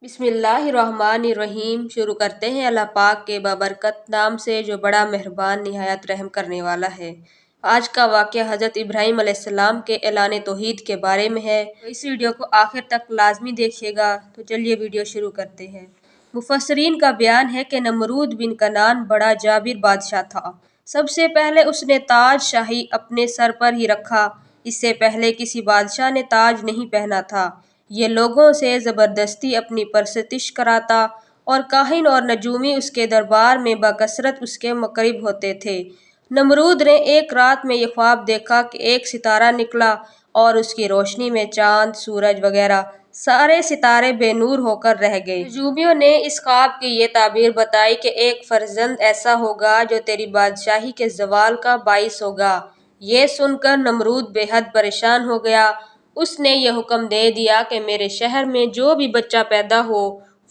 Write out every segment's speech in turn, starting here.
بسم اللہ الرحمن الرحیم۔ شروع کرتے ہیں اللہ پاک کے بابرکت نام سے جو بڑا مہربان نہایت رحم کرنے والا ہے۔ آج کا واقعہ حضرت ابراہیم علیہ السلام کے اعلان توحید کے بارے میں ہے۔ اس ویڈیو کو آخر تک لازمی دیکھیے گا۔ تو چلیے ویڈیو شروع کرتے ہیں۔ مفسرین کا بیان ہے کہ نمرود بن کنعان بڑا جابر بادشاہ تھا۔ سب سے پہلے اس نے تاج شاہی اپنے سر پر ہی رکھا۔ اس سے پہلے کسی بادشاہ نے تاج نہیں پہنا تھا۔ یہ لوگوں سے زبردستی اپنی پرستش کراتا اور کاہن اور نجومی اس کے دربار میں بکثرت اس کے مقرب ہوتے تھے۔ نمرود نے ایک رات میں یہ خواب دیکھا کہ ایک ستارہ نکلا اور اس کی روشنی میں چاند، سورج وغیرہ سارے ستارے بے نور ہو کر رہ گئے۔ نجومیوں نے اس خواب کی یہ تعبیر بتائی کہ ایک فرزند ایسا ہوگا جو تیری بادشاہی کے زوال کا باعث ہوگا۔ یہ سن کر نمرود بے حد پریشان ہو گیا۔ اس نے یہ حکم دے دیا کہ میرے شہر میں جو بھی بچہ پیدا ہو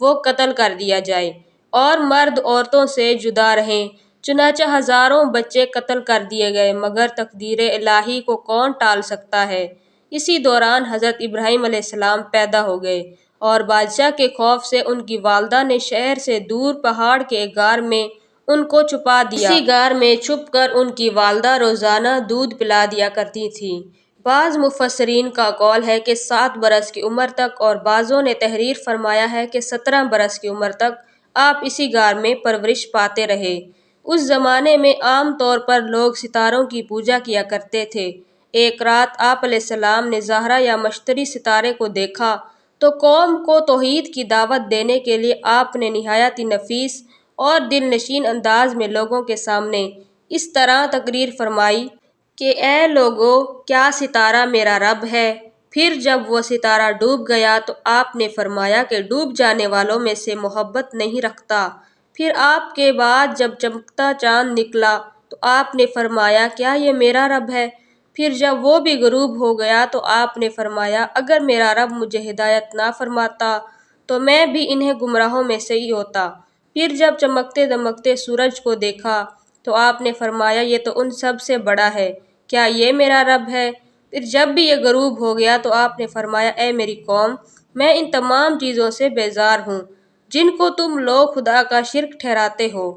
وہ قتل کر دیا جائے اور مرد عورتوں سے جدا رہیں۔ چنانچہ ہزاروں بچے قتل کر دیے گئے، مگر تقدیر الہی کو کون ٹال سکتا ہے۔ اسی دوران حضرت ابراہیم علیہ السلام پیدا ہو گئے اور بادشاہ کے خوف سے ان کی والدہ نے شہر سے دور پہاڑ کے ایک غار میں ان کو چھپا دیا۔ اسی غار میں چھپ کر ان کی والدہ روزانہ دودھ پلا دیا کرتی تھیں۔ بعض مفسرین کا قول ہے کہ 7 برس کی عمر تک اور بعضوں نے تحریر فرمایا ہے کہ 17 برس کی عمر تک آپ اسی غار میں پرورش پاتے رہے۔ اس زمانے میں عام طور پر لوگ ستاروں کی پوجا کیا کرتے تھے۔ ایک رات آپ علیہ السلام نے زہرہ یا مشتری ستارے کو دیکھا تو قوم کو توحید کی دعوت دینے کے لیے آپ نے نہایت ہی نفیس اور دل نشین انداز میں لوگوں کے سامنے اس طرح تقریر فرمائی کہ اے لوگو، کیا ستارہ میرا رب ہے؟ پھر جب وہ ستارہ ڈوب گیا تو آپ نے فرمایا کہ ڈوب جانے والوں میں سے محبت نہیں رکھتا۔ پھر آپ کے بعد جب چمکتا چاند نکلا تو آپ نے فرمایا کیا یہ میرا رب ہے؟ پھر جب وہ بھی غروب ہو گیا تو آپ نے فرمایا اگر میرا رب مجھے ہدایت نہ فرماتا تو میں بھی انہیں گمراہوں میں سے ہی ہوتا۔ پھر جب چمکتے دمکتے سورج کو دیکھا تو آپ نے فرمایا یہ تو ان سب سے بڑا ہے، کیا یہ میرا رب ہے؟ پھر جب بھی یہ غروب ہو گیا تو آپ نے فرمایا اے میری قوم، میں ان تمام چیزوں سے بیزار ہوں جن کو تم لوگ خدا کا شرک ٹھہراتے ہو،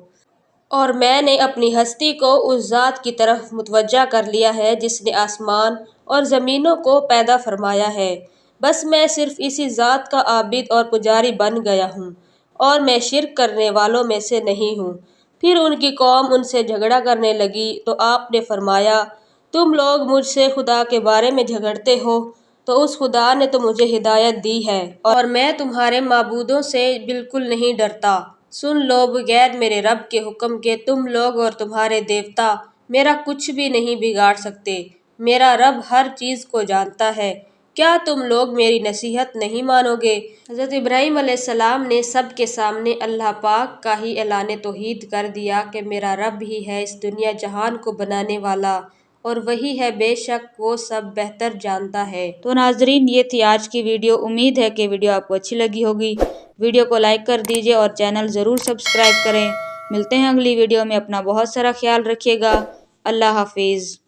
اور میں نے اپنی ہستی کو اس ذات کی طرف متوجہ کر لیا ہے جس نے آسمان اور زمینوں کو پیدا فرمایا ہے۔ بس میں صرف اسی ذات کا عابد اور پجاری بن گیا ہوں اور میں شرک کرنے والوں میں سے نہیں ہوں۔ پھر ان کی قوم ان سے جھگڑا کرنے لگی تو آپ نے فرمایا تم لوگ مجھ سے خدا کے بارے میں جھگڑتے ہو تو اس خدا نے تو مجھے ہدایت دی ہے اور میں تمہارے معبودوں سے بالکل نہیں ڈرتا۔ سن لو، بغیر میرے رب کے حکم کے تم لوگ اور تمہارے دیوتا میرا کچھ بھی نہیں بگاڑ سکتے۔ میرا رب ہر چیز کو جانتا ہے، کیا تم لوگ میری نصیحت نہیں مانو گے؟ حضرت ابراہیم علیہ السلام نے سب کے سامنے اللہ پاک کا ہی اعلان توحید کر دیا کہ میرا رب ہی ہے اس دنیا جہان کو بنانے والا اور وہی ہے بے شک وہ سب بہتر جانتا ہے۔ تو ناظرین، یہ تھی آج کی ویڈیو۔ امید ہے کہ ویڈیو آپ کو اچھی لگی ہوگی۔ ویڈیو کو لائک کر دیجیے اور چینل ضرور سبسکرائب کریں۔ ملتے ہیں اگلی ویڈیو میں، اپنا بہت سارا خیال رکھیے گا۔ اللہ حافظ۔